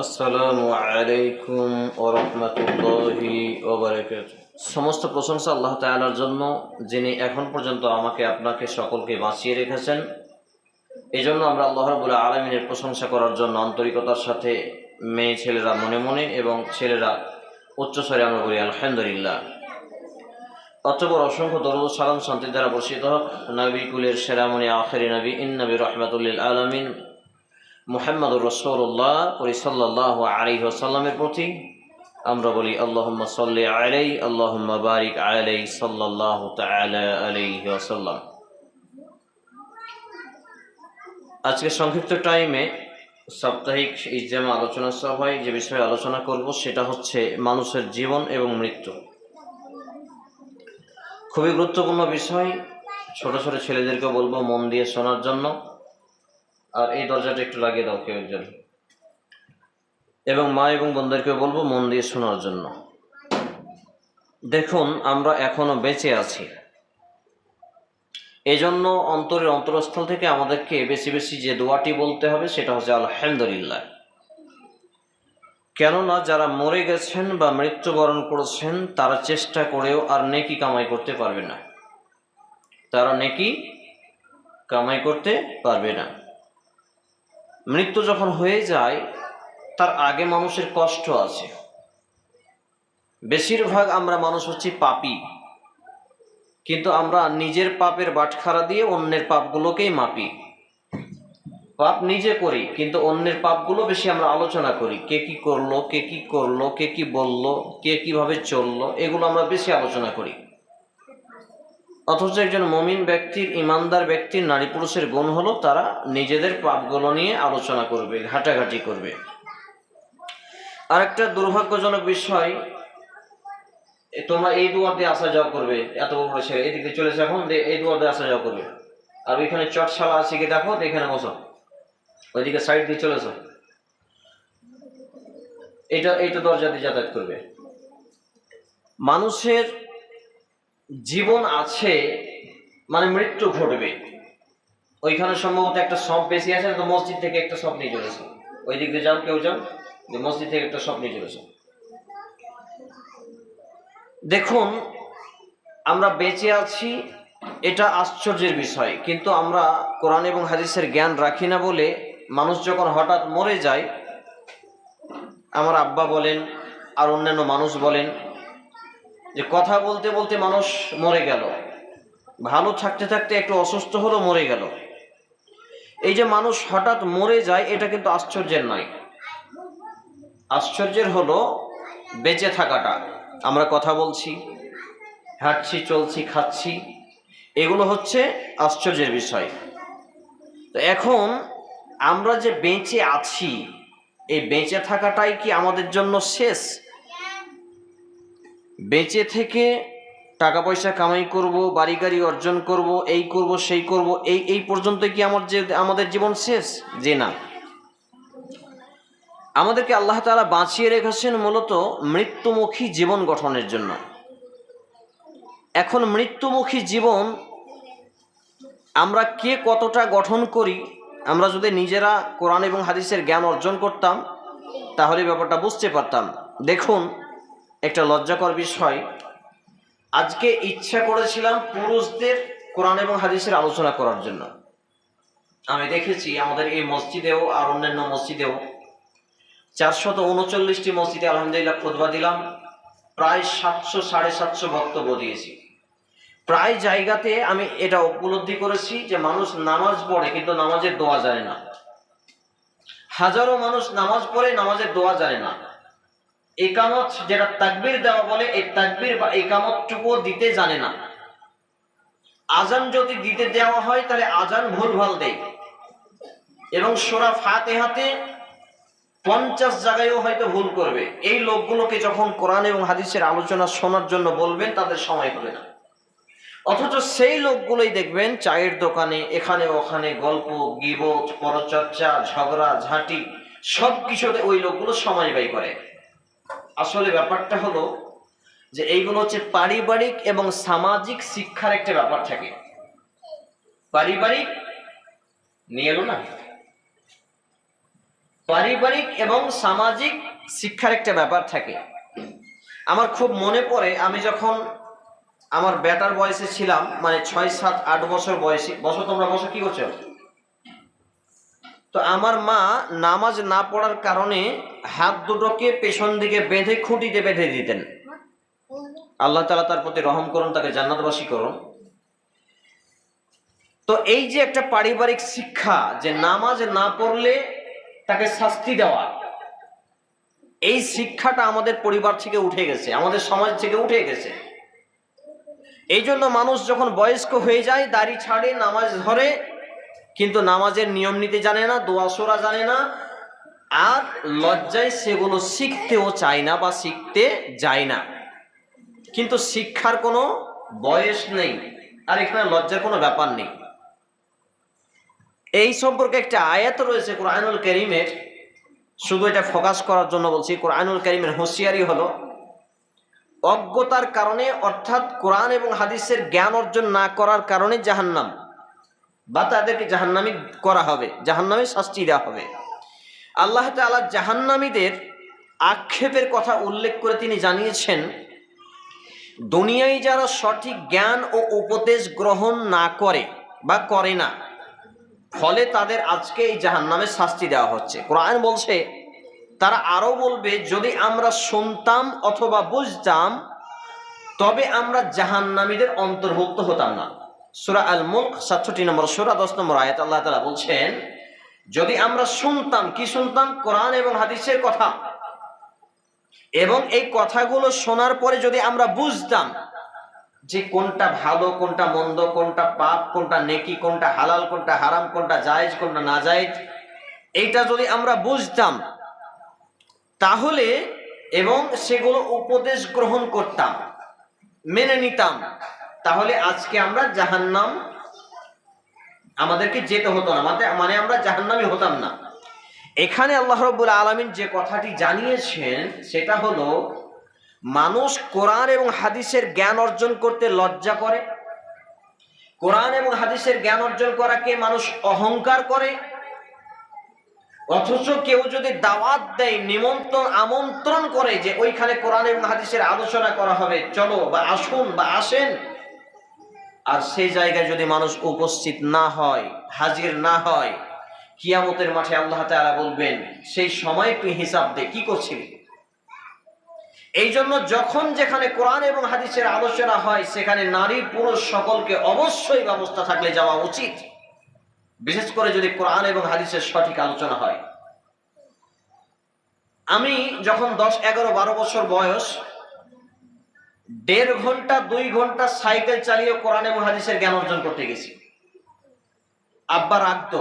আসসালামু আলাইকুম ওয়া রাহমাতুল্লাহি ওয়া বারাকাতুহু। সমস্ত প্রশংসা আল্লাহ তাআলার জন্য, যিনি এখন পর্যন্ত আমাকে আপনাকে সকলকে বাঁচিয়ে রেখেছেন। এই জন্য আমরা আল্লাহ রাব্বুল আলামিনের প্রশংসা করার জন্য আন্তরিকতার সাথে মেয়ে ছেলেরা মনে মনে এবং ছেলেরা উচ্চস্বরে আমরা বলি আলহামদুলিল্লাহ। অতঃপর অসংখ্য দরুদ সালাম শান্তি দ্বারা বর্ষিত হোক নবী কুলের সেরামণি আখিরি নবী নবী রাহমাতুল লিল আলামিন মুহাম্মদুর রাসূলুল্লাহ সাল্লাল্লাহু আলাইহি ওয়াসাল্লামের প্রতি। আমরা বলি আল্লাহুম্মা সাল্লি আলাইহি আল্লাহুম্মা বারিক আলাইহি সাল্লাল্লাহু তাআলা আলাইহি ওয়াসাল্লাম। আজকে সংক্ষিপ্ত টাইমে সাপ্তাহিক ইজতেমা আলোচনা সভায় যে বিষয়ে আলোচনা করব সেটা হচ্ছে মানুষের জীবন এবং মৃত্যু। খুবই গুরুত্বপূর্ণ বিষয়। ছোট ছোট ছেলেদেরকে বলবো মন দিয়ে শোনার জন্য। আর এই দরজাটা একটু লাগিয়ে দাও কেউ একজন। এবং মা এবং বোনদেরকে বলবো মন দিয়ে শোনার জন্য। দেখুন, আমরা এখনো বেঁচে আছি, এই জন্য অন্তরের অন্তরস্থল থেকে আমাদেরকে বেশি বেশি যে দোয়াটি বলতে হবে সেটা হচ্ছে আলহামদুলিল্লাহ। কেননা যারা মরে গেছেন বা মৃত্যুবরণ করেছেন তারা চেষ্টা করেও আর নেকি কামাই করতে পারবে না, তারা নেকি কামাই করতে পারবে না। মৃত্যু যখন হয়ে যায় তার আগে মানুষের কষ্ট আছে। বেশিরভাগ আমরা মানুষ হচ্ছি পাপী, কিন্তু আমরা নিজের পাপের বাটখারা দিয়ে অন্যের পাপগুলোকেই মাপি। পাপ নিজে করি কিন্তু অন্যের পাপগুলো বেশি আমরা আলোচনা করি। কে কি করলো, কে কি করলো, কে কি বললো, কে কিভাবে চললো, এগুলো আমরা বেশি আলোচনা করি। অথচ একজন মুমিন ব্যক্তির, ইমানদার ব্যক্তির, নারী পুরুষের গুণ হলো তারা নিজেদের পাপগুলো নিয়ে আলোচনা করবে, ঘাটাঘাটি করবে। আরেকটা দুর্ভাগ্যজনক বিষয়, তোমরা এই দুয়ার দিয়ে আসা যাওয়া করবে, এত বড় ছেলে এদিকে চলেছে, এখন এই দুয়ার দিয়ে আসা যাওয়া করবে। আর ওইখানে চটশালা আছে কি দেখো, এখানে বসো, ওইদিকে সাইড দিয়ে চলেছ, এইটা দরজা দিয়ে যাতায়াত করবে। মানুষের জীবন আছে মানে মৃত্যু ঘটবে। ওইখানে সম্ভবত একটা সব বেশি আছে, তো মসজিদ থেকে একটা সব নিয়ে চলেছে, ওই দিক দিয়ে যাও, কেউ যাও, মসজিদ থেকে একটা সব নিয়ে চলেছে। দেখুন, আমরা বেঁচে আছি, এটা আশ্চর্যের বিষয়, কিন্তু আমরা কোরআন এবং হাদিসের জ্ঞান রাখি না বলে মানুষ যখন হঠাৎ মরে যায়, আমার আব্বা বলেন আর অন্যান্য মানুষ বলেন যে কথা বলতে বলতে মানুষ মরে গেল, ভালো থাকতে থাকতে একটু অসুস্থ হলো, মরে গেল। এই যে মানুষ হঠাৎ মরে যায়, এটা কিন্তু আশ্চর্যের নয়। আশ্চর্যের হলো বেঁচে থাকাটা। আমরা কথা বলছি, হাঁটছি, চলছি, খাচ্ছি, এগুলো হচ্ছে আশ্চর্যের বিষয়। তো এখন আমরা যে বেঁচে আছি, এই বেঁচে থাকাটাই কি আমাদের জন্য শেষ? বেঁচে থেকে টাকা পয়সা কামাই করব, বাড়ি গাড়ি অর্জন করব, এই করব, সেই করব, এই পর্যন্ত কি আমাদের জীবন শেষ? যে না, আমাদেরকে আল্লাহ তাআলা বাঁচিয়ে রেখেছেন মূলত মৃত্যুমুখী জীবন গঠনের জন্য। এখন মৃত্যুমুখী জীবন আমরা কে কতটা গঠন করি, আমরা যদি নিজেরা কোরআন এবং হাদিসের জ্ঞান অর্জন করতাম তাহলে ব্যাপারটা বুঝতে পারতাম। দেখুন, একটা লজ্জাকর বিষয়, আজকে ইচ্ছা করেছিলাম পুরুষদের কোরআন এবং হাদিসের আলোচনা করার জন্য। আমি দেখেছি আমাদের এই মসজিদেও আর অন্যান্য মসজিদেও 439টি মসজিদে আলহামদুলিল্লাহ খুতবা দিলাম, প্রায় 700-750 বক্তব্য দিয়েছি। প্রায় জায়গাতে আমি এটা উপলব্ধি করেছি যে মানুষ নামাজ পড়ে কিন্তু নামাজের দোয়া জানে না। হাজারো মানুষ নামাজ পড়ে, নামাজের দোয়া জানে না। ইকামত, যেটা তাকবীর দেওয়া বলে, এই তাকবীর বা ইকামতটুকু দিতে জানে না। আজান যদি দিতে দেওয়া হয় তাহলে আজান ভুলভাল দেয়, এবং সূরা ফাতিহাতে 50 জায়গায়ও হয়তো ভুল করবে। এই লোকগুলোকে যখন কোরআন এবং হাদিসের আলোচনা শোনার জন্য বলবেন, তাদের সময় হবে না। অথচ সেই লোকগুলোই দেখবেন চায়ের দোকানে, এখানে ওখানে গল্প, গীবত, পরচর্চা, ঝগড়া ঝাঁটি, সব কিছুতে ওই লোকগুলো সময় ব্যয় করে। আসলে ব্যাপারটা হলো যে এইগুলো হচ্ছে পারিবারিক এবং সামাজিক শিক্ষার একটা ব্যাপার থাকে। পারিবারিক নিয়ে এলো না। পারিবারিক এবং সামাজিক শিক্ষার একটা ব্যাপার থাকে। আমার খুব মনে পড়ে, আমি যখন আমার বেটার বয়সে ছিলাম, মানে 6, 7, 8 বছর বয়সী, বসো তোমরা বসো, কি করছো? তো আমার মা নামাজ না পড়ার কারণে হাত দুটোকে পেছন দিকে বেঁধে খুঁটিতে বেঁধে দিতেন। আল্লাহ তাআলা তার প্রতি রহম করুন, তাকে জান্নাতবাসী করুন। তো এই যে একটা পারিবারিক শিক্ষা, যে নামাজ না পড়লে তাকে শাস্তি দেওয়া, এই শিক্ষাটা আমাদের পরিবার থেকে উঠে গেছে, আমাদের সমাজ থেকে উঠে গেছে। এই জন্য মানুষ যখন বয়স্ক হয়ে যায়, দাড়ি ছাড়ে, নামাজ ধরে, কিন্তু নামাজের নিয়ম নীতি জানে না, দোয়া সোরা জানে না, আর লজ্জায় সেগুলো শিখতেও চায় না বা শিখতে যায় না। কিন্তু শিক্ষার কোনো বয়স নেই, আর এখানে লজ্জার কোনো ব্যাপার নেই। এই সম্পর্কে একটা আয়াত রয়েছে কোরআনুল কারীমের, শুধু এটা ফোকাস করার জন্য বলছি। কোরআনুল কারীমের হুঁশিয়ারি হলো, অজ্ঞতার কারণে, অর্থাৎ কোরআন এবং হাদিসের জ্ঞান অর্জন না করার কারণে জাহান্নাম, বা তাদেরকে জাহান্নামী করা হবে, জাহান্নামে শাস্তি দেওয়া হবে। আল্লাহ তাআলা জাহান্নামীদের আক্ষেপের কথা উল্লেখ করে তিনি জানিয়েছেন, দুনিয়ায় যারা সঠিক জ্ঞান ও উপদেশ গ্রহণ না করে বা করে না, ফলে তাদের আজকে এই জাহান্নামে শাস্তি দেওয়া হচ্ছে। কোরআন বলছে, তারা আরো বলবে, যদি আমরা শুনতাম অথবা বুঝতাম তবে আমরা জাহান্নামীদের অন্তর্ভুক্ত হতাম না। সূরা আল মুলক 67 নম্বর সূরা 10 নম্বর আয়াত আল্লাহ তাআলা বলছেন, যদি আমরা শুনতাম, কি শুনতাম? কোরআন এবং হাদিসের কথা, এবং এই কথাগুলো শোনার পরে যদি আমরা বুঝতাম যে কোনটা ভালো, কোনটা মন্দ, কোনটা পাপ, কোনটা নেকি, কোনটা হালাল, কোনটা হারাম, কোনটা জায়েজ, কোনটা না জায়েজ, এইটা যদি আমরা বুঝতাম তাহলে, এবং সেগুলো উপদেশ গ্রহণ করতাম, মেনে নিতাম, তাহলে আজকে আমরা জাহান্নাম, আমাদেরকে যেতে হতো না, মানে আমরা জাহান্নামী হতাম না। এখানে আল্লাহ রাব্বুল আলামিন যে কথাটি জানিয়েছেন সেটা হলো, মানুষ কোরআন এবং হাদিসের জ্ঞান অর্জন করতে লজ্জা করে, কোরআন এবং হাদিসের জ্ঞান অর্জন করাকে মানুষ অহংকার করে। অথচ কেউ যদি দাওয়াত দেয়, নিমন্ত্রণ, আমন্ত্রণ করে যে ওইখানে কোরআন এবং হাদিসের আলোচনা করা হবে, চলো বা আসুন বা আসেন, আর সেই জায়গায় যদি মানুষ উপস্থিত না হয়, হাজির না হয়, কিয়ামতের মাঠে আল্লাহ তাআলা বলবেন, সেই সময় তুই হিসাব দে কি করছিলি। এই জন্য যখন যেখানে কোরআন এবং হাদিসের আলোচনা হয়, সেখানে নারী পুরুষ সকলকে অবশ্যই ব্যবস্থা থাকলে যাওয়া উচিত, বিশেষ করে যদি কোরআন এবং হাদিসের সঠিক আলোচনা হয়। আমি যখন 10, 11, 12 বছর বয়স, 1.5 ঘন্টা 2 ঘন্টা সাইকেল চালিয়ে কোরআন এবং হাদিসের জ্ঞান অর্জন করতে গেছি। আব্বা রাখতো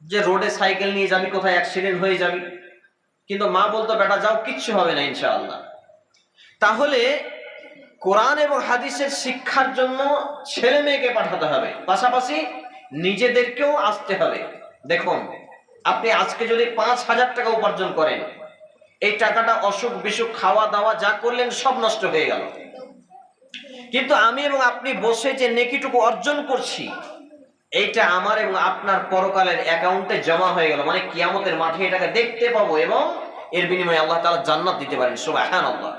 যে রোডে সাইকেল নিয়ে যাবি, কোথায় অ্যাক্সিডেন্ট হয়ে যাবি, কিন্তু মা বলতো, বেটা যাও, কিচ্ছু হবে না ইনশাআল্লাহ। তাহলে কোরআন এবং হাদিসের শিক্ষার জন্য ছেলে মেয়েকে পাঠাতে হবে, পাশাপাশি নিজেদেরকেও আসতে হবে। দেখুন, আপনি আজকে যদি 5,000 টাকা উপার্জন করেন, এই টাকাটা অসুখ বিসুখ, খাওয়া দাওয়া যা করলেন সব নষ্ট হয়ে গেল। কিন্তু আমি এবং আপনি বসে যে নেকিটুকু অর্জন করছি, এইটা আমার এবং আপনার পরকালের অ্যাকাউন্টে জমা হয়ে গেল, মানে কিয়ামতের মাঠে এটাকে দেখতে পাবো, এবং এর বিনিময়ে আল্লাহ তাআলা জান্নাত দিতে পারেন। সুবহানাল্লাহ।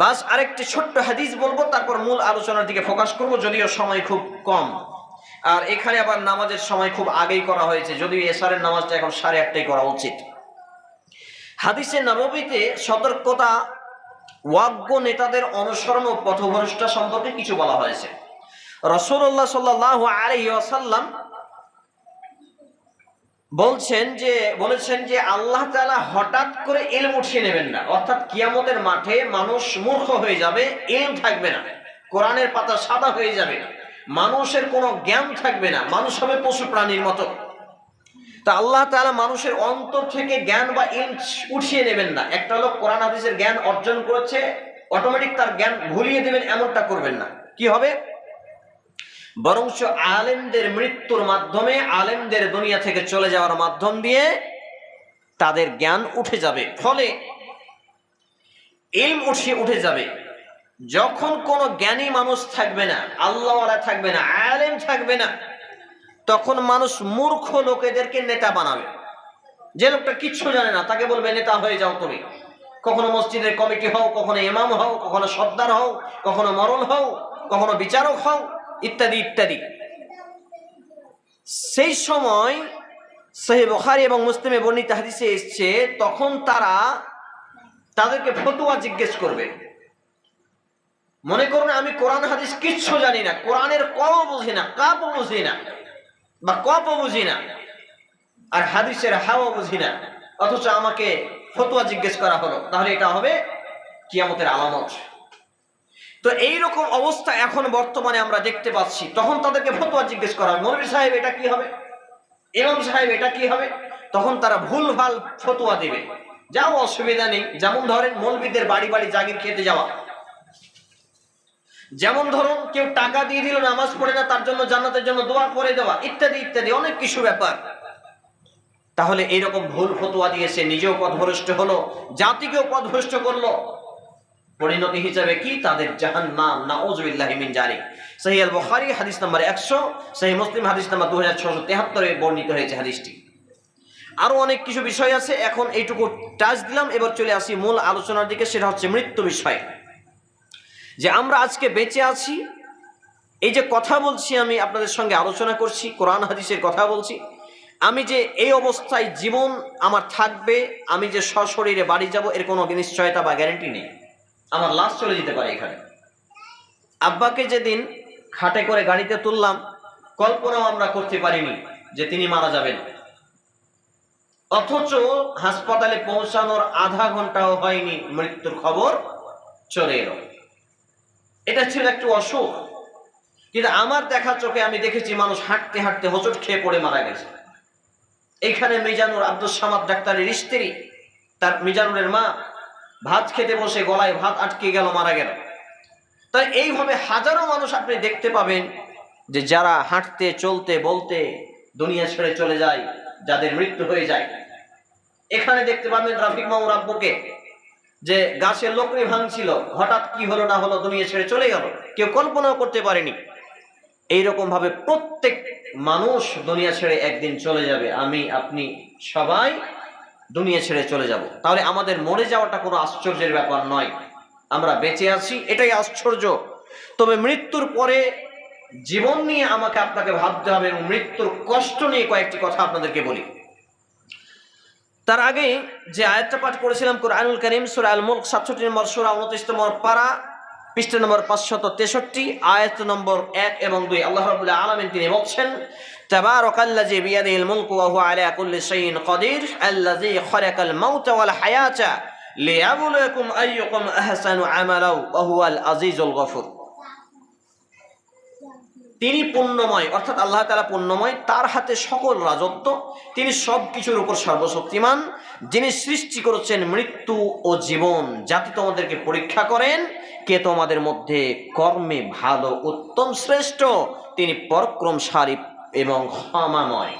বাস আরেকটি ছোট্ট হাদিস বলবো, তারপর মূল আলোচনার দিকে ফোকাস করব, যদিও সময় খুব কম। আর এখানে আবার নামাজের সময় খুব আগেই করা হয়েছে, যদিও এশারের নামাজটা এখন 8:30টায় করা উচিত। হাদিসে নববীতে সতর্কতা, ওয়াজ্ঞ নেতাদের অনুসরণ ও পথভ্রষ্ট সম্পর্কে কিছু বলা হয়েছে। রাসূলুল্লাহ সাল্লাল্লাহু আলাইহি ওয়াসাল্লাম বলেছেন যে আল্লাহ তাআলা হঠাৎ করে ইলম উঠিয়ে নেবেন না, অর্থাৎ কিয়ামতের মাঠে মানুষ মূর্খ হয়ে যাবে, ইলম থাকবে না, কোরআনের পাতা সাদা হয়ে যাবে, মানুষের কোনো জ্ঞান থাকবে না, মানুষ হবে পশু প্রাণীর মতো। তা আল্লাহ তাআলা মানুষের অন্তর থেকে জ্ঞান বা ইলম উঠিয়ে নেবেন না। একটা লোক কোরআন হাদিসের জ্ঞান অর্জন করেছে, অটোমেটিক তার জ্ঞান ভুলিয়ে দেবেন, এমনটা করবেন না। কি হবে? বরঞ্চ আলেমদের মৃত্যুর মাধ্যমে, আলেমদের দুনিয়া থেকে চলে যাওয়ার মাধ্যম দিয়ে তাদের জ্ঞান উঠে যাবে, ফলে ইলম উঠে যাবে। যখন কোনো জ্ঞানী মানুষ থাকবে না, আল্লাহওয়ালা থাকবে না, আলেম থাকবে না, তখন মানুষ মূর্খ লোকেদেরকে নেতা বানাবে। যে লোকটা কিচ্ছু জানে না তাকে বলবে নেতা হয়ে যাও তুমি। কখনো মসজিদের কমিটি হও, কখনো ইমাম হও, কখনো সর্দার হও, কখনো মরল হও, কখনো বিচারক হও, ইত্যাদি ইত্যাদি। সেই সময় সহিহ বুখারী এবং মুসলিমে বর্ণিত হাদিসে এসেছে, তখন তারা তাদেরকে ফতোয়া জিজ্ঞেস করবে। মনে করুন আমি কোরআন হাদিস কিচ্ছু জানি না, কোরআনের কও বুঝি না, কাপও বুঝি না, বা কপও বুঝি না, আর হাদিসের হাও বুঝি না, অথচ আমাকে ফতোয়া জিজ্ঞেস করা হলো, তাহলে এটা হবে কিয়ামতের আলামত। তো এইরকম অবস্থা এখন বর্তমানে আমরা দেখতে পাচ্ছি। তখন তাদেরকে ফতোয়া জিজ্ঞেস করা হয়, মৌলভী সাহেব এটা কি হবে, ইমাম সাহেব এটা কি হবে। তখন তারা ভুলভাল ফতোয়া দিবে, যাও অসুবিধা নেই। যেমন ধরেন মৌলভীদের বাড়ি বাড়ি জাগির খেতে যাওয়া, যেমন ধরুন কেউ টাকা দিয়ে দিল নামাজ পড়ে না, তার জন্য জান্নাতের জন্য দোয়া করে দেওয়া, ইত্যাদি ইত্যাদি অনেক কিছু ব্যাপার। তাহলে এইরকম ভুল ফতোয়া দিয়েছে, নিজেও পথভ্রষ্ট হলো, জাতিকেও পথভ্রষ্ট করলো। পরিণতি হিসাবে কি? তাদের জাহান্নাম, নাউযুবিল্লাহি মিন যালিক। সহিহ আল বুখারী হাদিস নাম্বার 100, সহিহ মুসলিম হাদিস নাম্বার 2673 এ বর্ণিত হয়েছে হাদিসটি। আরো অনেক কিছু বিষয় আছে, এখন এইটুকু টাচ দিলাম। এবার চলে আসি মূল আলোচনার দিকে, সেটা হচ্ছে মৃত্যু বিষয়। যে আমরা আজকে বেঁচে আছি, এই যে কথা বলছি, আমি আপনাদের সঙ্গে আলোচনা করছি, কোরআন হাদিসের কথা বলছি, আমি যে এই অবস্থায় জীবন আমার থাকবে, আমি যে সশরীরে বাড়ি যাব, এর কোনো নিশ্চয়তা বা গ্যারান্টি নেই। আমার লাশ চলে যেতে পারে এখানে। আব্বাকে যেদিন খাটে করে গাড়িতে তুললাম, কল্পনাও আমরা করতে পারিনি যে তিনি মারা যাবেন, অথচ হাসপাতালে পৌঁছানোর আধা ঘন্টাও হয়নি মৃত্যুর খবর চলে এলো। এটা ছিল একটু অসুখ, কিন্তু আমার দেখা চোখে আমি দেখেছি মানুষ হাঁটতে হাঁটতে হোঁচট খেয়ে পড়ে মারা গেছে। এইখানে মিজানুর, আব্দুল সামাদ ডাক্তারের স্ত্রী, তার মিজানুরের মা, ভাত খেতে বসে গলায় ভাত আটকে গেল, মারা গেল। তাই এইভাবে হাজারো মানুষ আপনি দেখতে পাবেন যে যারা হাঁটতে চলতে বলতে দুনিয়া ছেড়ে চলে যায়, যাদের মৃত্যু হয়ে যায়। এখানে দেখতে পাবেন রাফিক মামুর আব্বুকে, যে গাছের লোকড়ি ভাঙছিল, হঠাৎ কি হলো না হলো দুনিয়া ছেড়ে চলে গেল, কেউ কল্পনাও করতে পারেনি। এইরকম ভাবে প্রত্যেক মানুষ দুনিয়া ছেড়ে একদিন চলে যাবে। আমি, আপনি সবাই দুনিয়া ছেড়ে চলে যাব। তাহলে আমাদের মরে যাওয়াটা কোনো আশ্চর্যের ব্যাপার নয়, আমরা বেঁচে আছি এটাই আশ্চর্য। তবে মৃত্যুর পরে জীবন নিয়ে আমাকে আপনাকে ভাবতে হবে, এবং মৃত্যুর কষ্ট নিয়ে কয়েকটি কথা আপনাদেরকে বলি। তার আগে যে আয়াতটা পাঠ করেছিলাম কুরআনুল কারীম সূরা আল মুলক 67 নম্বর সূরা 29 নম্বর পারা, পৃষ্ঠা নম্বর 563, আয়াত নম্বর 1 এবং 2, আল্লাহ রাব্বুল আলামিন তিনি বলছেন, তাবারাকাল্লাযী বিয়াদিহিল মুলকু ওয়া হুয়া আলা কুল্লি শাইইন কাদির আল্লাযী খালাকাল মাউতা ওয়াল হায়াতা লিয়াবলুয়াকুম আইয়ুকুম আহসানু আমালা ওয়া হুয়াল আজিজুল গফুর। তিনি পুণ্যময়, অর্থাৎ আল্লাহ তাআলা পুণ্যময়, তার হাতে সকল রাজত্ব, তিনি সব কিছুর উপর সর্বশক্তিমান, যিনি সৃষ্টি করেছেন মৃত্যু ও জীবন, যাতে তোমাদেরকে পরীক্ষা করেন কে তোমাদের মধ্যে কর্মে ভালো, উত্তম, শ্রেষ্ঠ। তিনি পরাক্রমশালী এবং ক্ষমাময়।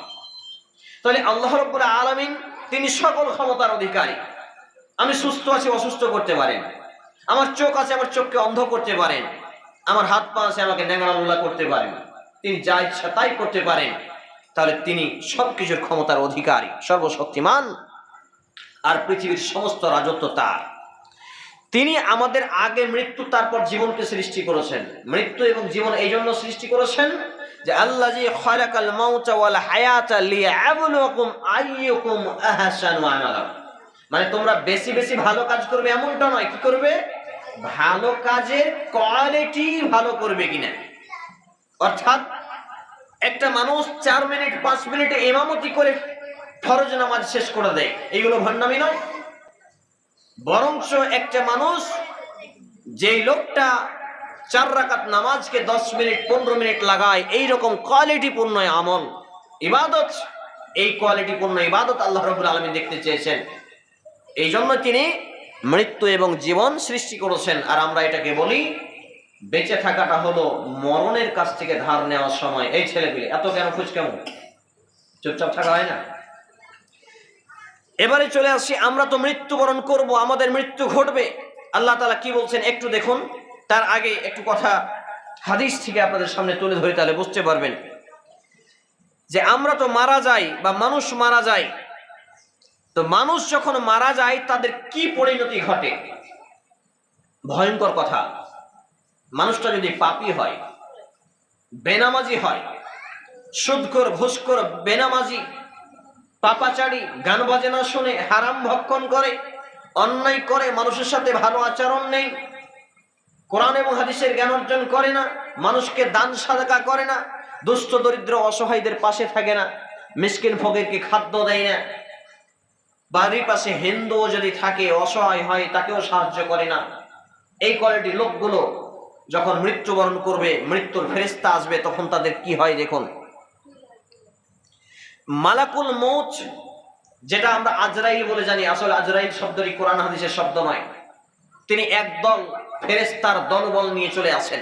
তাহলে আল্লাহ রাব্বুল আলামিন তিনি সকল ক্ষমতার অধিকারী। আমি সুস্থ আছি, অসুস্থ করতে পারেন। আমার চোখ আছে, আমার চোখকে অন্ধ করতে পারেন। আমার হাত পা আছে, আমাকে ন্যাংরা লুলা করতে পারেন। তিনি যা ইচ্ছা তাই করতে পারেন। তাহলে তিনি সবকিছুর ক্ষমতার অধিকারী, সর্বশক্তিমান, আর পৃথিবীর সমস্ত রাজত্ব তার। তিনি আমাদের আগে মৃত্যু, তারপর জীবনকে সৃষ্টি করেছেন। মৃত্যু এবং জীবন এই জন্য সৃষ্টি করেছেন যে আল্লাযী খালাকাল মাউতা ওয়াল হায়াতা লিয়াবলুয়াকুম আইয়ুকুম আহসানু আমালা। মানে তোমরা বেশি বেশি ভালো কাজ করবে এমনটা নয়, কি করবে? ভালো কাজের কোয়ালিটি ভালো করবে কিনা। অর্থাৎ একটা মানুষ 4 মিনিট 5 মিনিটে ইমামতি করে ফরজ নামাজ শেষ করে দেয়, এইগুলো ভণ্ডামি নয়। বরঞ্চ একটা মানুষ, যেই লোকটা 4 রাকাত নামাজকে 10 মিনিট 15 মিনিট লাগায়, এইরকম কোয়ালিটিপূর্ণ আমল ইবাদত, এই কোয়ালিটিপূর্ণ ইবাদত আল্লাহ রাব্বুল আলামিন দেখতে চেয়েছেন। এই জন্য তিনি মৃত্যু এবং জীবন সৃষ্টি করেছেন। আর আমরা এটাকে বলি বেঁচে থাকাটা হলো মরণের কাছ থেকে ধার নেওয়ার সময়। এই ছেলেপিলে এত কেন খুঁজ, কেমন চুপচাপ থাকা হয় না? এবারে চলে আসি, আমরা তো মৃত্যুবরণ করব, আমাদের মৃত্যু ঘটবে। আল্লাহ তাআলা কি বলছেন একটু দেখুন। তার আগে একটু কথা হাদিস থেকে আপনাদের সামনে তুলে ধরে, তাহলে বুঝতে পারবেন। যে আমরা তো মারা যাই বা মানুষ মারা যায়, তো মানুষ যখন মারা যায় তাদের কি পরিণতি ঘটে? ভয়ঙ্কর কথা। মানুষটা যদি পাপী হয়, বেনামাজি হয়, সুদখোর, ঘুষখোর, বেনামাজি, পাপাচারী, গান বাজনা শুনে, হারাম ভক্ষণ করে, অন্যায় করে, মানুষের সাথে ভালো আচরণ নেই, কোরআন এবং হাদিসের জ্ঞান অর্জন করে না, মানুষকে দান সাদাকা করে না, দুস্থ দরিদ্র অসহায়দের পাশে থাকে না, মিসকিন ফকিরকে খাদ্য দেয় না, বাড়ির পাশে হিন্দুও যদি থাকে, অসহায় হয়, তাকেও সাহায্য করে না, এই কোয়ালিটির লোকগুলো যখন মৃত্যুবরণ করবে, মৃত্যুর ফেরেশতা আসবে, তখন তাদের কি হয় দেখুন। মালাকুল মউত, যেটা আমরা আজরাইল বলে জানি, আসলে আজরাইল শব্দটি কোরআন হাদিসের শব্দ নয়। তিনি একদল ফেরেশতার দলবল নিয়ে চলে আসেন।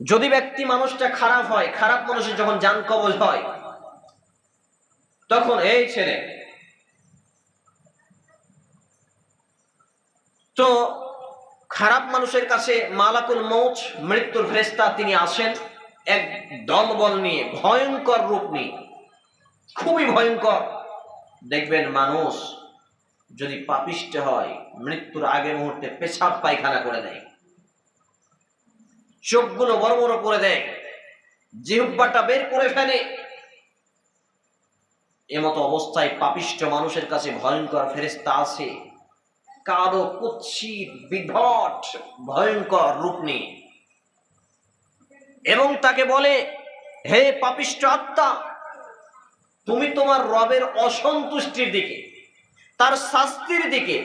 যদি ব্যক্তি মানুষটা খারাপ হয়, খারাপ মানুষের যখন জান কবজ হয়, তখন এই ছেলে তো খারাপ মানুষের কাছে মালাকুল মউত, মৃত্যুর ফেরেশতা, তিনি আসেন এক দলবল নিয়ে, ভয়ঙ্কর রূপ নিয়ে, খুবই ভয়ঙ্কর। দেখবেন মানুষ যদি পাপিষ্ঠ হয়, মৃত্যুর আগে মুহূর্তে পেশাব পায়খানা করে দেয়, চোখগুলো বড় বড় করে দেয়, জিহ্বাটা বের করে ফেলে। এমতো অবস্থায় পাপিষ্ঠ মানুষের কাছে ভয়ঙ্কর ফেরেশতা আছে, কারো কুৎসিত, বিভৎ, ভয়ঙ্কর রূপ নিয়ে, এবং তাকে বলে, হে পাপিষ্ঠ আত্মা, তুমি তোমার রবের অসন্তুষ্টির দিকে, তার শাস্তির দিকে,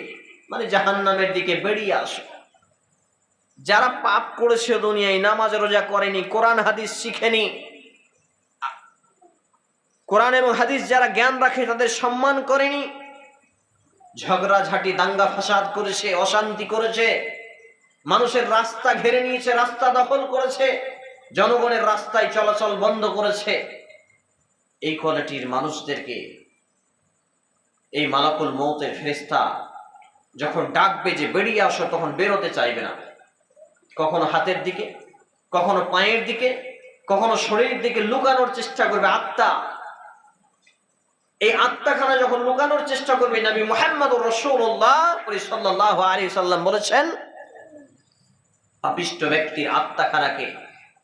মানে জাহান্নামের দিকে বেরিয়ে আসো। যারা পাপ করেছে দুনিয়ায়, নামাজ রোজা করেনি, কোরআন হাদিস শিখেনি, কোরআন এবং হাদিস যারা জ্ঞান রাখে তাদের সম্মান করেনি, ঝগড়াঝাটি, দাঙ্গা ফাসাদ করেছে, অশান্তি করেছে, মানুষের রাস্তা ঘেরে নিয়েছে, রাস্তা দখল করেছে, জনগণের রাস্তায় চলাচল বন্ধ করেছে, এই কোয়ালিটির মানুষদেরকে এই মালাকুল মউতের ফেরেশতা যখন ডাকবে যে বেরিয়ে আসো, তখন বেরোতে চাইবে না। কখনো হাতের দিকে, কখনো পায়ের দিকে, কখনো শরীরের দিকে লুকানোর চেষ্টা করবে আত্মা। এই আত্মাখানা যখন লুকানোর চেষ্টা করবে, নবী মুহাম্মদুর রাসূলুল্লাহ সাল্লাল্লাহু আলাইহি সাল্লাম বলেছেন, পাপিষ্ঠ ব্যক্তির আত্মাখানাকে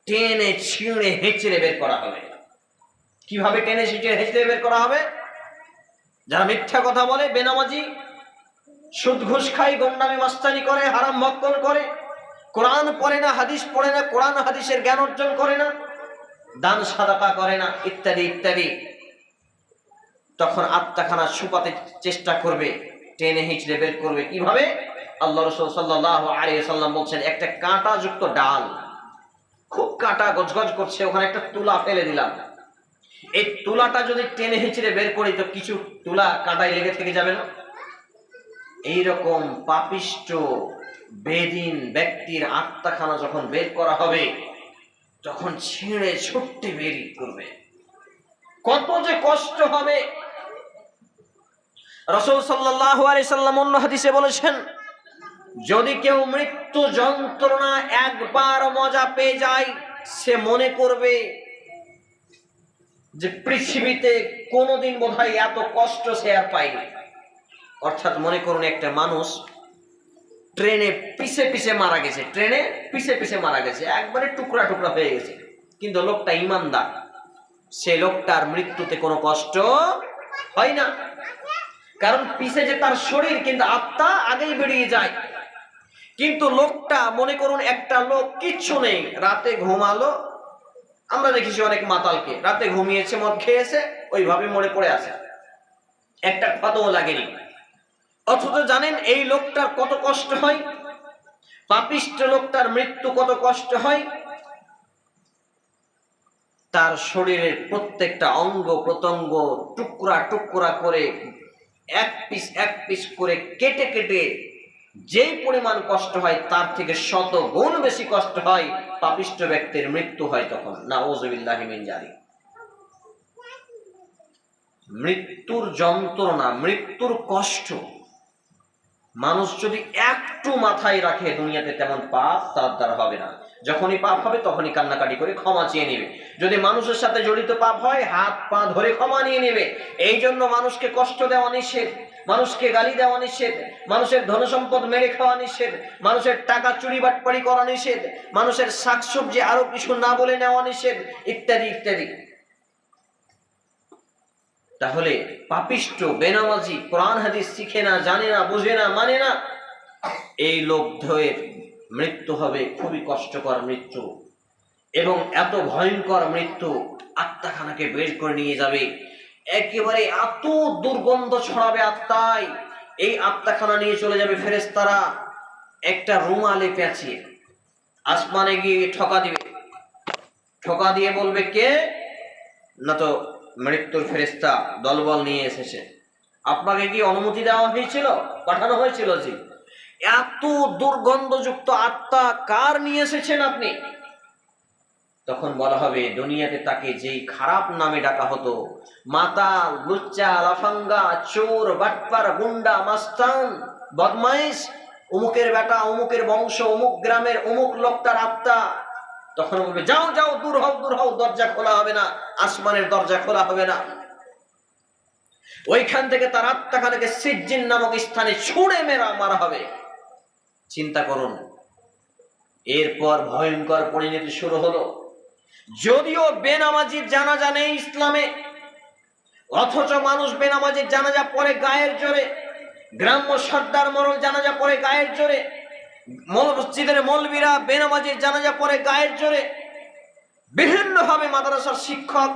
টেনে ছিঁড়ে হেঁচড়ে বের করা হবে। কিভাবে টেনে ছিঁড়ে হেঁচড়ে বের করা হবে? যারা মিথ্যা কথা বলে, বেনামাজি, সুদ ঘুষ খায়, গোন্ডামি মাস্তানি করে, হারাম ভক্ষণ করে, কোরআন পড়ে না, হাদিস পড়ে না, কোরআন হাদিসের জ্ঞান অর্জন করে না, দান সাদাকা করে না, ইত্যাদি ইত্যাদি, তখন আত্মাখানা ছুপাতে চেষ্টা করবে, টেনে হিঁচড়ে বের করবে। কিভাবে? আল্লাহ রাসূল সাল্লাল্লাহু আলাইহি সাল্লাম বলছেন, একটা কাঁটাযুক্ত ডাল, খুব কাঁটা গজগজ করছে, ওখানে একটা তুলা ফেলে দিলাম, এই তুলাটা যদি টেনে হিঁচড়ে বের করি, তো কিছু তুলা কাঁটায় লেগে থেকে যাবে না? এইরকম পাপিষ্ঠ বেদিন ব্যক্তির আত্মাখানা যখন বের করা হবে, তখন ছিঁড়ে ছুটতে বেরিয়ে করবে, কত যে কষ্ট হবে। রাসূল সাল্লাল্লাহু আলাইহি সাল্লাম অন্য হাদিসে বলেছেন, যদি কেউ মৃত্যু যন্ত্রণা একবার মজা পেয়ে যায়, সে মনে করবে যে পৃথিবীতে কোনোদিন বোধহয় এত কষ্ট সে আর পায়নি। অর্থাৎ মনে করুন, একটা মানুষ ট্রেনে পিছে পিছে মারা গেছে, ট্রেনে পিছে পিছে মারা গেছে, একবারে টুকরা টুকরা হয়ে গেছে, কিন্তু লোকটা ইমানদার, সে লোকটার মৃত্যুতে কোনো কষ্ট হয় না, কারণ পিছে যে তার শরীর, কিন্তু আত্মা আগেই বেরিয়ে যায়। কিন্তু লোকটা, মনে করুন একটা লোক কিচ্ছু নেই, রাতে ঘুমালো, আমরা দেখেছি অনেক মাতালকে, রাতে ঘুমিয়েছে, মদ খেয়েছে, ওইভাবে মরে পড়ে আছে, একটা ক্ষতও লাগেনি। অথচ জানেন এই লোকটার কত কষ্ট হয়, পাপিষ্ঠ লোকটার মৃত্যু কত কষ্ট হয়। তার শরীরের প্রত্যেকটা অঙ্গ প্রত্যঙ্গ টুকরা টুকরা করে, এক পিস করে কেটে কেটে যেই পরিমাণ কষ্ট হয়, তার থেকে শত গুণ বেশি কষ্ট হয় পাপিষ্ঠ ব্যক্তির মৃত্যু হয় তখন। নাউযুবিল্লাহি মিন যালিক। মৃত্যুর যন্ত্রণা, মৃত্যুর কষ্ট মানুষ যদি একটু মাথায় রাখে দুনিয়াতে তেমন পাপ তার দ্বারা হবে না। যখনই পাপ হবে তখনই কান্নাকাটি করে ক্ষমা চেয়ে নেবে। যদি মানুষের সাথে জড়িত পাপ হয় হাত পা ধরে ক্ষমা নিয়ে নেবে। এই জন্য মানুষকে কষ্ট দেওয়া নিষেধ, মানুষকে গালি দেওয়া নিষেধ, মানুষের ধনসম্পদ মেরে খাওয়া নিষেধ, মানুষের টাকা চুরি বাটপাড়ি করা নিষেধ, মানুষের শাকসবজি আরো কিছু না বলে নেওয়া নিষেধ, ইত্যাদি ইত্যাদি। তাহলে পাপিষ্ট বেনামাজি কোরআন হাদিস শিখে না, জানে না, বুঝে না, মানে না, এই লোকদের মৃত্যু হবে খুবই কষ্টকর মৃত্যু, এবং এত ভয়ঙ্কর মৃত্যু আত্মাখানাকে বের করে নিয়ে যাবে। একেবারে এত দুর্গন্ধ ছড়াবে আত্মায়, এই আত্মাখানা নিয়ে চলে যাবে ফেরেশতারা একটা রুমালে পেঁচিয়ে আসমানে গিয়ে ঠকা দিবে। ঠকা দিয়ে বলবে, কে? না তো মৃত্যুর ফেরেশতা দলবল নিয়ে এসেছে। আপনাকে কি অনুমতি দেওয়া হয়েছিল? পাঠানো হয়েছিল? জি। এত দুর্গন্ধযুক্ত আত্মা কার নিয়ে এসেছেন আপনি? তখন বলা হবে, দুনিয়াতে তাকে যেই খারাপ নামে ডাকা হতো, মাতাল, লুচ্চা, লাফাঙ্গা, চোর, বাটপার, গুন্ডা, মাস্তান, বদমাইশ, অমুকের বেটা, অমুকের বংশ, অমুক গ্রামের অমুক লোকটার আত্মা। তখন বলবে, যাও যাও, দূর হও, দূর হও, দরজা খোলা হবে না, আসমানের দরজা খোলা হবে না। ওইখান থেকে তার আত্মাখানাকে সিজ্জিন নামক স্থানে ছুঁড়ে মারা হবে। চিন্তা করুন, এরপর ভয়ঙ্কর পরিণতি শুরু হলো। যদিও বেনামাজির জানাজা নেই ইসলামে, অথচ মানুষ বেনামাজির জানাজা পড়ে গায়ের জোরে। গ্রাম্য সর্দার মরল জানাজা পড়ে গায়ের জোরে, মসজিদের মৌলবীরা বেনামাজির জানাজা পড়ে গায়ের জোরে, বিভিন্নভাবে মাদ্রাসার শিক্ষক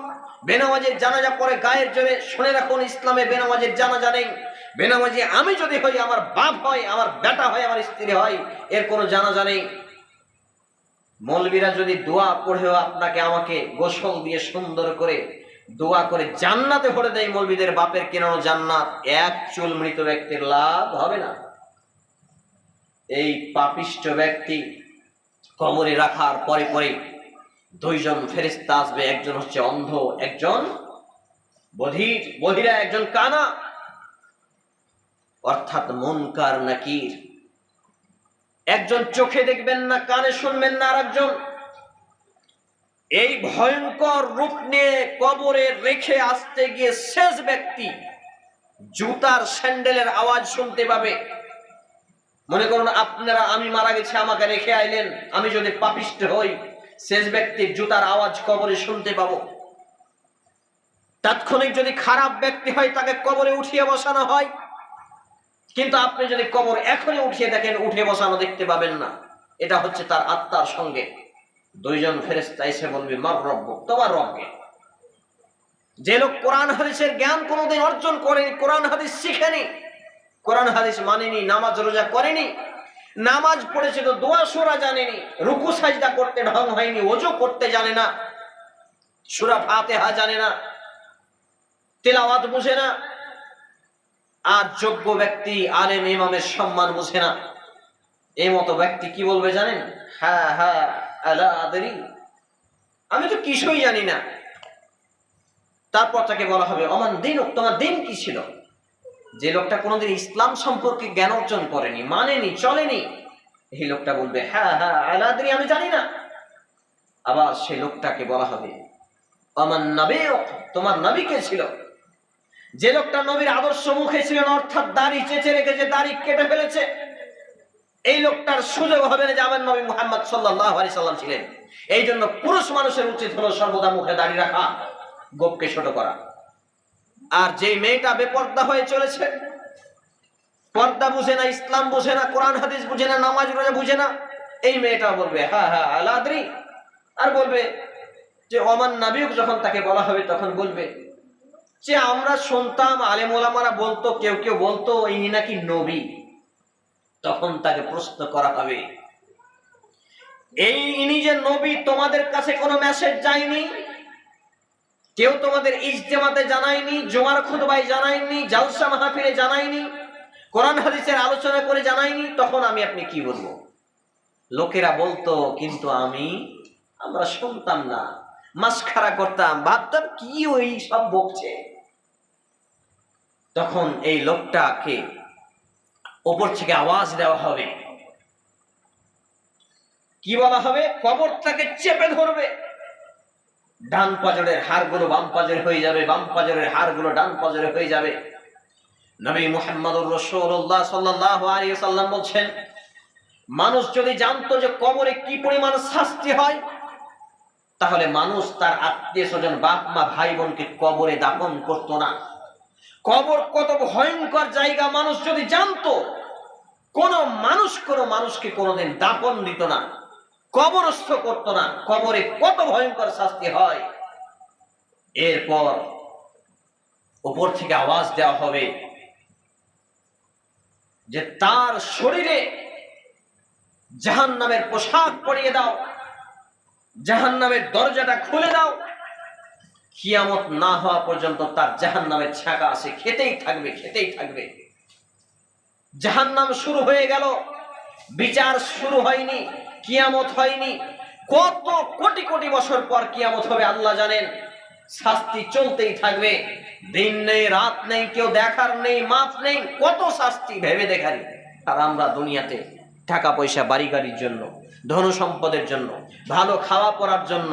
বেনামাজির জানাজা পড়ে গায়ের জোরে। শুনে রাখুন, ইসলামে বেনামাজির জানাজা নেই। বেনামাজি আমি যদি হই, আমার বাপ হয়, আমার বেটা হয়, আমার স্ত্রী হয়, এর কোনো জানাজা নেই। মৌলবীরা যদি দোয়া পড়েও আপনাকে আমাকে গোসল দিয়ে সুন্দর করে দোয়া করে জান্নাতে ভরে দেয়, মৌলবীদের বাপের কেনানো জান্নাত, এক চুল মৃত ব্যক্তির লাভ হবে না। এই পাপিষ্ট ব্যক্তি কবরে রাখার পরে পরে দুইজন ফেরেশতা আসবে, একজন হচ্ছে অন্ধ, একজন বধিরা, একজন কানা, অর্থাৎ মুনকার নাকির। একজন চোখে দেখবেন না, কানে শুনবেন না, আর একজন এই ভয়ঙ্কর রূপ নিয়ে কবরে রেখে আসতে গিয়ে শেষ ব্যক্তি জুতার স্যান্ডেলের আওয়াজ শুনতে পাবে। মনে করুন আপনারা, আমি মারা গেছি, আমাকে রেখে আইলেন, আমি যদি পাপিষ্ট হই, শেষ ব্যক্তির জুতার আওয়াজ কবরে শুনতে পাবো। তাৎক্ষণিক যদি খারাপ ব্যক্তি হয়, তাকে কবরে উঠিয়ে বসানো হয়, কিন্তু আপনি যদি কবর এখনই উঠিয়ে দেখেন, উঠে বসানো দেখতে পাবেন না। এটা হচ্ছে তার আত্মার সঙ্গে। দুইজন ফেরেশতা এসে বলবে, মার রব্বুক, তোমার রবকে। যে লোক কোরআন হাদিসের জ্ঞান কোনোদিন অর্জন করেনি, কোরআন হাদিস শিখেনি, কোরআন হাদিস মানেনি, নামাজ রোজা করেনি, নামাজ পড়েছে তো দোয়া সূরা জানেনি, রুকু সাজদা করতে ঢং হয়নি, ওযু করতে জানে না, সূরা ফাতিহা জানে না, তেলাওয়াত বুঝে না, আর যোগ্য ব্যক্তি আলেম ইমামের সম্মান বুঝে না, এই মতো ব্যক্তি কি বলবে জানেন? হ্যাঁ হ্যাঁ আলা আদরি, আমি তো কিছুই জানি না। তারপর তাকে বলা হবে, অমান দিন, তোমার দিন কি ছিল? যে লোকটা কোনোদিন ইসলাম সম্পর্কে জ্ঞান অর্জন করেনি, মানেনি, চলেনি, এই লোকটা বলবে, হ্যাঁ হ্যাঁ আলা আদরি, আমি জানি না। আবার সেই লোকটাকে বলা হবে, অমান নবী, তোমার নবী কে ছিল? যে লোকটা নবীর আদর্শ মুখে ছিল না, অর্থাৎ দাড়ি চেঁচে রেখেছে, দাড়ি কেটে ফেলেছে, এই লোকটার সুযোগ হবে না যে আমার নবী মুহাম্মদ সাল্লাল্লাহু আলাইহি সাল্লাম ছিলেন। এই জন্য পুরুষ মানুষের উচিত হলো সর্বদা মুখে দাড়ি রাখা, গোপকে ছোট করা। আর যে মেয়েটা বেপর্দা হয়ে চলেছে, পর্দা বুঝে না, ইসলাম বুঝে না, কোরআন হাদিস বুঝে না, নামাজ রোজা বুঝে না, এই মেয়েটা বলবে হ্যাঁ হ্যাঁ আলা আদরি। আর বলবে যে ওমান নবী, যখন তাকে বলা হবে তখন বলবে যে আমরা শুনতাম আলেম ওলামারা বলতো, কেউ কেউ বলতো ইনি নাকি নবী। তখন তাকে প্রশ্ন করা হবে, এই ইনি যে নবী, তোমাদের কাছে কোনো মেসেজ যায়নি? কেউ তোমাদের ইজতেমাতে জানায়নি, জুমার খুতবায় জানায়নি, জালসা মাহফিলে জানায়নি, কোরআন হাদিসের আলোচনা করে জানায়নি? তখন আমি আপনি কি বলবো? লোকেরা বলতো, কিন্তু আমরা শুনতাম না, মাসখারা করতাম, ভাবতাম কি ওই সব বকছে। তখন এই লোকটাকে উপর থেকে আওয়াজ দেওয়া হবে। কি বলা হবে? কবরটাকে চেপে ধরবে। ডান পাজরের হাড়গুলো বাম পাজরে হয়ে যাবে, বাম পাজরের হাড়গুলো ডান পাজরে হয়ে যাবে। নবী মুহাম্মদুর রাসূলুল্লাহ সাল্লাল্লাহু আলাইহি ওয়াসাল্লাম বলছেন, মানুষ যদি জানতো যে কবরে কি পরিমাণ শাস্তি হয়, তাহলে মানুষ তার আত্মীয় স্বজন, বাপ মা, ভাই বোনকে কবরে দাফন করতো না। কবর কত ভয়ঙ্কর জায়গা মানুষ যদি জানতো, কোন মানুষকে কোনোদিন দাফন দিত না, কবরস্থ করতো না। কবরে কত ভয়ঙ্কর শাস্তি হয়। এরপর উপর থেকে আওয়াজ দেওয়া হবে যে তার শরীরে জাহান্নামের পোশাক পরিয়ে দাও, জাহান্নামের দরজাটা খুলে দাও। কিয়ামত না হওয়া পর্যন্ত তার জাহান্নামের ছাকা আছে, খেতেই থাকবে, খেতেই থাকবে। জাহান্নাম শুরু হয়ে গেল, বিচার শুরু হয়নি, কিয়ামত হয়নি। কত কোটি কোটি বছর পর কিয়ামত হবে আল্লাহ জানেন। শাস্তি চলতেই থাকবে, দিন নেই রাত নেই, কেউ দেখার নেই, মাপ নেই। কত শাস্তি ভেবে দেখারি। আর আমরা দুনিয়াতে টাকা পয়সা, বাড়ি গাড়ির জন্য, ধন সম্পদের জন্য, ভালো খাওয়া পড়ার জন্য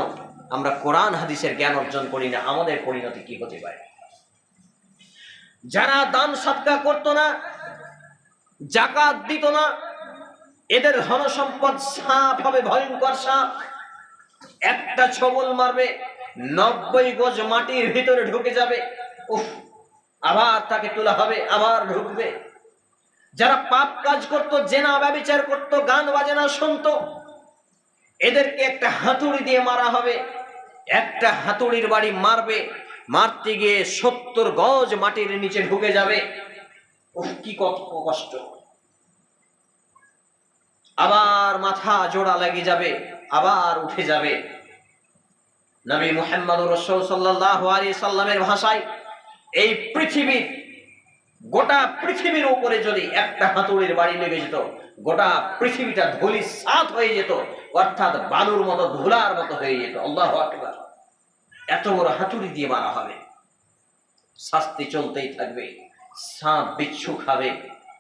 আমরা কোরআন হাদিসের জ্ঞান অর্জন করি না। আমাদের পরিণতি কি হতে পারে? যারা দান সদকা করতো না, জাকাত দিত না, এদের ধন সম্পদ সাপ হবে, ভয়ঙ্কর সাপ। একটা ছবল মারবে, 90 গজ মাটির ভিতরে ঢুকে যাবে। উফ, আবার তাকে তোলা হবে, আবার ঢুকবে। যারা পাপ কাজ করত, জেনা ব্যভিচার করত, গান বাজনা শুনতো, এদেরকে একটা হাতুড়ি দিয়ে মারা হবে। একটা হাতুড়ির বাড়ি মারবে, মারতে গিয়ে 70 গজ মাটির নিচে ঢুকে যাবে। উফ, কি কষ্ট। আবার মাথা জোড়া লেগে যাবে, আবার উঠে যাবে। নবী মুহাম্মদুর রাসূল সাল্লাল্লাহু আলাইহি সাল্লামের ভাষায়, এই পৃথিবীর, গোটা পৃথিবীর উপরে যদি একটা হাতুড়ির বাড়ি লেগে যেত, গোটা পৃথিবীটা ধূলিসাৎ হয়ে যেত, অর্থাৎ বালুর মতো, ধুলার মতো হয়ে যেত। আল্লাহু আকবার। এত বড় হাতুড়ি দিয়ে মারা হবে। শাস্তি চলতেই থাকবে, সাপ বিচ্ছু খাবে।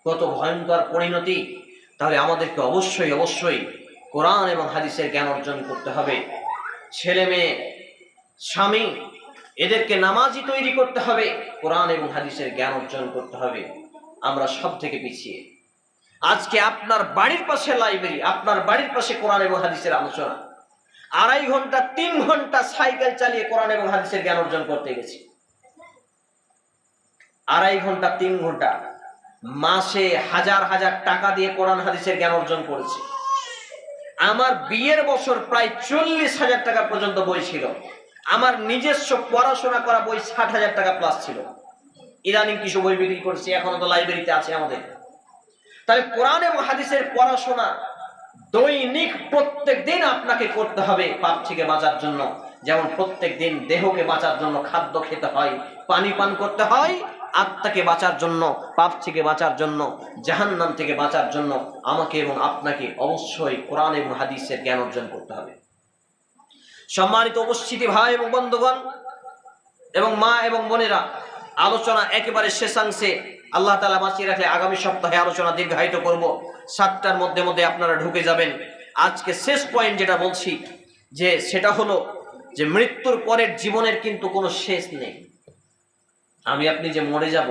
কত ভয়ঙ্কর পরিণতি। তাহলে আমাদেরকে অবশ্যই অবশ্যই কোরআন এবং হাদিসের জ্ঞান অর্জন করতে হবে। ছেলে মেয়ে, স্বামী, এদেরকে নামাজি তৈরি করতে হবে, কোরআন এবং হাদিসের জ্ঞান অর্জন করতে হবে। আমরা সব থেকে পিছিয়ে। আজকে আপনার বাড়ির পাশে লাইব্রেরি, আপনার বাড়ির পাশে কোরআন এবং হাদিসের আলোচনা। 2.5 ঘন্টা 3 ঘন্টা সাইকেল চালিয়ে কোরআন এবং হাদিসের জ্ঞান অর্জন করতে গেছি। 2.5 ঘন্টা 3 ঘন্টা, মাসে হাজার হাজার টাকা দিয়ে কোরআন হাদিসের জ্ঞান অর্জন করেছি। আমার বিয়ের বছর প্রায় 40,000 টাকা পর্যন্ত বই ছিল। আমার নিজস্ব পড়াশোনা করা বই 60,000 টাকা প্লাস ছিল। ইদানিং কিছু বই বিক্রি করছি, এখনো তো লাইব্রেরিতে আছে আমাদের। তাহলে কোরআন এবং হাদিসের পড়াশোনা দৈনিক প্রত্যেক দিন আপনাকে করতে হবে পাপ থেকে বাঁচার জন্য। যেমন প্রত্যেক দিন দেহকে বাঁচার জন্য খাদ্য খেতে হয়, পানি পান করতে হয়, আত্মাকে বাঁচার জন্য, পাপ থেকে বাঁচার জন্য, জাহান্নাম থেকে বাঁচার জন্য আমাকে এবং আপনাকে অবশ্যই কোরআন এবং হাদিসের জ্ঞান অর্জন করতে হবে। সম্মানিত উপস্থিতি ভাই এবং বন্ধুগণ এবং মা এবং বোনেরা, আলোচনা একেবারে শেষাংশে। আল্লাহ তাআলা বাঁচিয়ে রাখলে আগামী সপ্তাহে আলোচনা দীর্ঘায়িত করব। 7টার মধ্যে আপনারা ঢুকে যাবেন। আজকে শেষ পয়েন্ট যেটা বলছি, যে সেটা হলো যে মৃত্যুর পরের জীবনের কিন্তু কোনো শেষ নেই। আমি আপনি যে মরে যাব,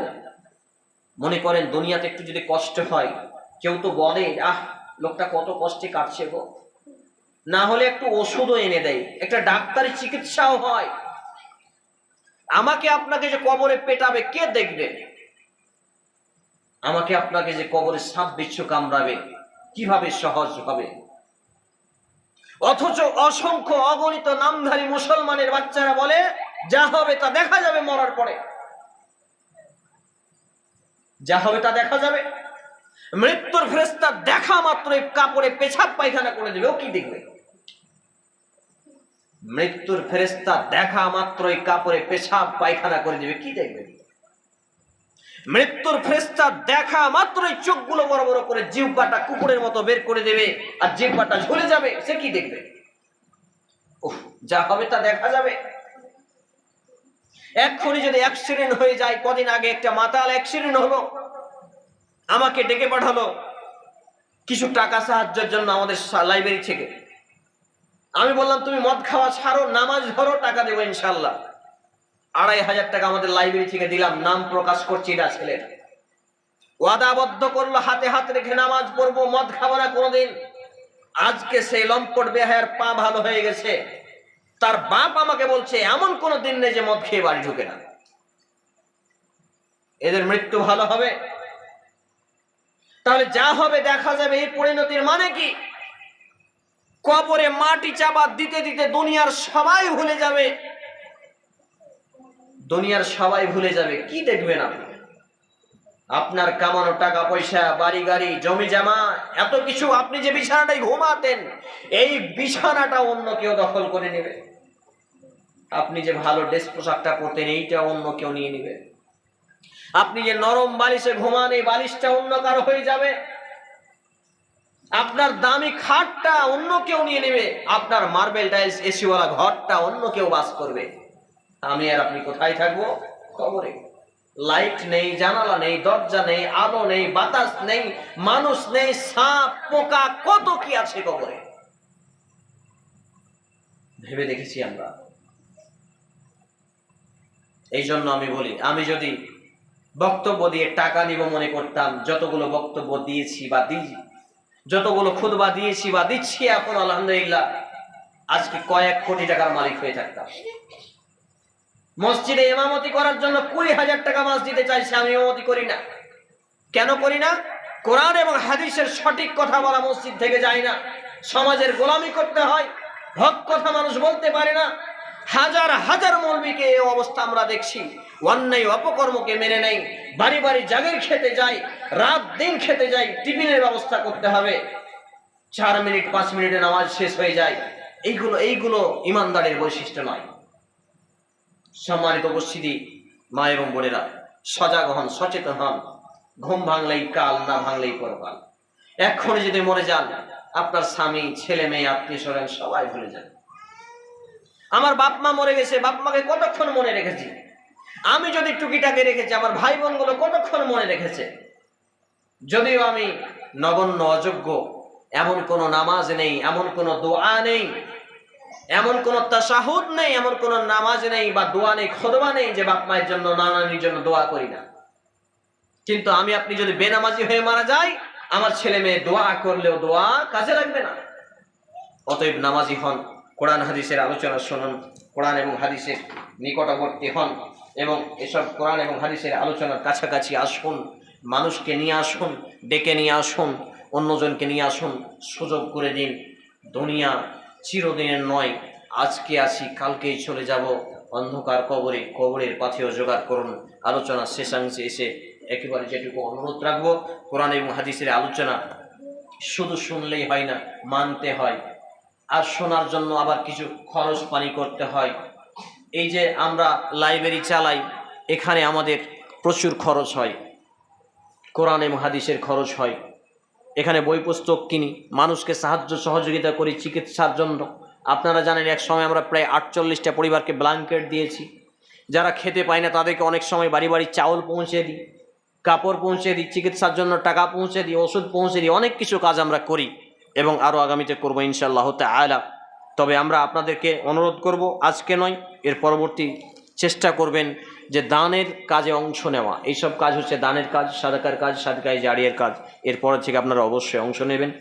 মনে করেন দুনিয়াতে একটু যদি কষ্ট হয়, কেউ তো বলে লোকটা কত কষ্টে কাটছে গো, না হলে একটু ওষুধও এনে দেয়, একটা ডাক্তারি চিকিৎসাও হয়। আমাকে আপনাকে যে কবরে পেটাবে কে দেখবে? আমাকে আপনাকে যে কবরে সাপ বিচ্ছু কামড়াবে কিভাবে সহজ হবে? অথচ অসংখ্য অগণিত নামধারী মুসলমানের বাচ্চারা বলে যা হবে তা দেখা যাবে, মরার পরে যা হবে তা দেখা যাবে। মৃত্যুর ফেরেশতা দেখা মাত্রই কাপড়ে পেছাব পায়খানা করে দেবে, ও কি দেখবে? মৃত্যুর ফেরেশতা দেখা মাত্রই কাপড়ে পেছাব পায়খানা করে দেবে, কি দেখবে? মৃত্যুর ফেরেশতা দেখা মাত্রই চোখগুলো বড় বড় করে জিহ্বাটা কুকুরের মতো বের করে দেবে, আর জিহ্বাটা ঝুলে যাবে, সে কি দেখবে? যা হবে তা দেখা যাবে। এক্ষুনি যদি অ্যাক্সিডেন্ট হয়ে যায়, কদিন আগে একটা মাতাল অ্যাক্সিডেন্ট হলো, আমাকে ডেকে পাঠালো কিছু টাকা সাহায্যের জন্য আমাদের লাইব্রেরি থেকে। আমি বললাম তুমি মদ খাওয়া ছাড়ো, নামাজ ধরো, টাকা দেবো ইনশাল্লাহ। 2500 টাকা আমাদের লাইব্রেরি থেকে দিলাম, নাম প্রকাশ করছি না ছেলের। ওয়াদাবদ্ধ করলো হাতে হাত রেখে নামাজ পড়বো, মদ খাবো না কোনোদিন। আজকে সেই লম্পট বেহায়ার পা ভালো হয়ে গেছে। তার বাপ আমাকে বলছে এমন কোন দিন নেই যে মদ খেয়ে বাড়ি ঢুকে না। এদের মৃত্যু ভালো হবে? তাহলে যা হবে দেখা যাবে। এই পরিণতির মানে কি? কবরে মাটি চাপা দিতে দিতে দুনিয়ার সবাই ভুলে যাবে। দুনিয়ার সবাই ভুলে যাবে। কি দেখবেন আপনি? আপনার কামানো টাকা পয়সা, বাড়ি গাড়ি, জমি জমা, এত কিছু। আপনি যে বিছানাটায় ঘুমাতেন, এই বিছানাটা অন্য কেউ দখল করে নেবে। আপনি যে ভালো ড্রেস পোশাকটা পরতেন, এইটা অন্য কেউ নিয়ে নেবে। আপনি যে নরম বালিশে ঘুমান, এই বালিশটা অন্য কারো হয়ে যাবে। আপনার দামি খাটটা অন্য কেউ নিয়ে নেবে। আপনার মার্বেল টাইলস এসিওয়ালা ঘরটা অন্য কেউ বাস করবে। আমি আর আপনি কোথায় থাকবো? কবরে। লাইট নেই, জানালা নেই, দরজা নেই, আলো নেই, বাতাস নেই, মানুষ নেই, সাপ পোকা কত কি আছে কবরে। ভেবে দেখেছি আমরা? এই জন্য আমি বলি, আমি যদি বক্তব্য দিয়ে টাকা নিব মনে করতাম, যতগুলো বক্তব্য দিয়েছি বা দিই, যতগুলো খুতবা দিয়েছি বা দিচ্ছি এখন আলহামদুলিল্লাহ, আজকে কয়েক কোটি টাকার মালিক হয়ে থাকতাম। মসজিদে ইমামতি করার জন্য 20,000 টাকা মাস দিতে চাইছে, আমি ইমামতি করি না। কেন করি না? কোরআন এবং হাদিসের সঠিক কথা বলা মসজিদ থেকে যায় না। সমাজের গোলামি করতে হয়, হক কথা মানুষ বলতে পারে না। হাজার হাজার মৌলবীকে এই অবস্থা আমরা দেখছি। অন্যায় অপকর্মকে মেনে নেই, বাড়ি বাড়ি জাগির খেতে যায়, রাত দিন খেতে যায়, টিফিনের ব্যবস্থা করতে হবে, 4 মিনিট 5 মিনিটে নামাজ শেষ হয়ে যায়। এইগুলো ইমানদারের বৈশিষ্ট্য নয়। সম্মানিত উপস্থিতি, মা এবং বোনেরা, সজাগ হন, সচেতন হন। ঘুম ভাঙলেই কাল, না ভাঙলেই পরকাল। এক্ষুনি যদি মরে যান, আপনার স্বামী, ছেলে মেয়ে, আত্মীয় স্বজন সবাই ভুলে যান। আমার বাপ মা মরে গেছে, বাপ মাকে কতক্ষণ মনে রেখেছি। আমি যদি টুকিটাকে রেখেছি, আমার ভাই বোনগুলো কতক্ষণ মনে রেখেছে। যদিও আমি নগণ্য, অযোগ্য, এমন কোন নামাজ নেই, এমন কোন দোয়া নেই, এমন কোন তাশাহুদ নেই, এমন কোন নামাজ নেই বা দোয়া নেই, খুতবা নেই যে বাপ মায়ের জন্য, নানানির জন্য দোয়া করি না। কিন্তু আমি আপনি যদি বেনামাজি হয়ে মারা যাই, আমার ছেলে মেয়ে দোয়া করলেও দোয়া কাজে লাগবে না। অতএব নামাজি হন, কোরআন হাদিসের আলোচনা শুনুন, কোরআন এবং হাদিসের নিকটবর্তী হন এবং এসব কোরআন এবং হাদিসের আলোচনার কাছাকাছি আসুন। মানুষকে নিয়ে আসুন, ডেকে নিয়ে আসুন, অন্যজনকে নিয়ে আসুন, সুযোগ করে দিন। দুনিয়া চিরদিনের নয়, আজকে আসি কালকেই চলে যাব। অন্ধকার কবরে, কবরের পাথেও জোগাড় করুন। আলোচনা শেষাংশে এসে একেবারে যেটুকু অনুরোধ রাখবো, কোরআন এবং হাদিসের আলোচনা শুধু শুনলেই হয় না, মানতে হয়। আর শোনার জন্য আবার কিছু খরচ পানি করতে হয়। এই যে আমরা লাইব্রেরি চালাই, এখানে আমাদের প্রচুর খরচ হয়, কোরআন এবং হাদিসের খরচ হয়। এখানে বই পুস্তক কিনি, মানুষকে সাহায্য সহযোগিতা করি চিকিৎসার জন্য। আপনারা জানেন এক সময় আমরা প্রায় 48টা পরিবারকে ব্ল্যাঙ্কেট দিয়েছি। যারা খেতে পায় না তাদেরকে অনেক সময় বাড়ি বাড়ি চাউল পৌঁছে দিই, কাপড় পৌঁছে দিই, চিকিৎসার জন্য টাকা পৌঁছে দিই, ওষুধ পৌঁছে দিই। অনেক কিছু কাজ আমরা করি এবং আরও আগামীতে করবো ইনশাআল্লাহ তাআলা। তবে আমরা আপনাদেরকে অনুরোধ করব, আজকে নয়, এর পরবর্তী চেষ্টা করবেন যে দানের কাজে অংশ নেওয়া। এইসব কাজ হচ্ছে দানের কাজ, সাদাকার কাজ, সাদকায়ে জারিয়ার কাজ। এরপর থেকে আপনারা অবশ্যই অংশ নেবেন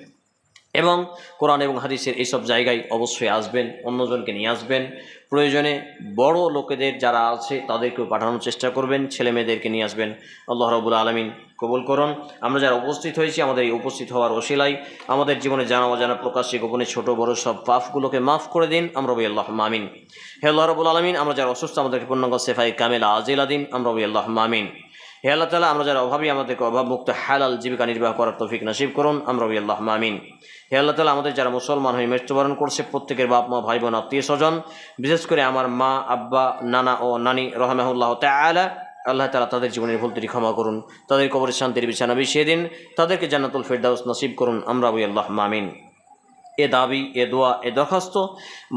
এবং কোরআন এবং হাদিসের এইসব জায়গায় অবশ্যই আসবেন, অন্যজনকে নিয়ে আসবেন। প্রয়োজনে বড় লোকেদের যারা আছে তাদেরকেও পাঠানোর চেষ্টা করবেন, ছেলে মেয়েদেরকে নিয়ে আসবেন। আল্লাহ রাব্বুল আলামিন কবুল করুন। আমরা যারা উপস্থিত হয়েছি, আমাদের এই উপস্থিত হওয়ার ওসিলায় আমাদের জীবনে জানা অজানা, প্রকাশ্যে গোপনে, ছোট বড় সব পাপগুলোকে মাফ করে দিন। আমরা বলি আল্লাহুম্মা আমিন। হে আল্লাহ রাব্বুল আলামিন, আমরা যারা অসুস্থ আমাদেরকে পূর্ণাঙ্গ শেফায়ে কামিলা আজিলা দিন। আমরা বলি আল্লাহুম্মা আমিন। হে আল্লাহ তাআলা, আমরা যারা অভাবী আমাদেরকে অভাবমুক্ত হালাল জীবিকা নির্বাহ করার তৌফিক নসিব করুন। আমরা বলি আল্লাহুম্মা আমিন। হে আল্লাহ তাআলা, আমাদের যারা মুসলমান হয়ে মৃত্যুবরণ করছে, প্রত্যেকের বাপ মা, ভাই বোন, আত্মীয় স্বজন, বিশেষ করে আমার মা, আব্বা, নানা ও নানি রাহিমাহুল্লাহ তাআলা, আল্লাহ তাআলা তাদের জীবনের ভুল ত্রুটি ক্ষমা করুন, তাদের কবরের শান্তির বিছানা বিছিয়ে দিন, তাদেরকে জান্নাতুল ফেরদাউস নসিব করুন। আমরা বলি আল্লাহুম্মা আমিন। এ দাবি, এ দোয়া, এ দরখাস্ত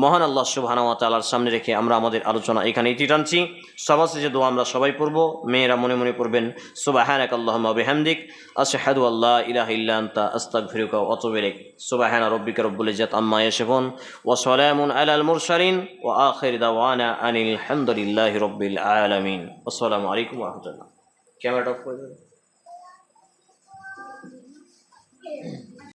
মহান আল্লাহ সুবহানাহু ওয়া তাআলার সামনে রেখে আমরা আমাদের আলোচনা এখানে ইতি টানছি। সবার শেষে দোয়া আমরা সবাই পড়ব, মেয়েরা মনে মনে পড়বেন সুবহানাকা আল্লাহুম্মা ওয়া বিহামদিক আশহাদু আল্লা ইলাহা ইল্লা আনতা আস্তাগফিরুকা ওয়া আতুবু ইলাইক। সুবহানা রাব্বিকা রাব্বিল ইজ্জাতি আম্মা ইয়াসিফুন ওয়া সালামুন আলাল মুরসালিন ওয়া আখির দাওয়ানা আনিল হামদুলিল্লাহি রাব্বিল আলামিন। আসসালামু আলাইকুম ওয়া রাহমাতুল্লাহ। ক্যামেরাটা অফ করে দেবেন।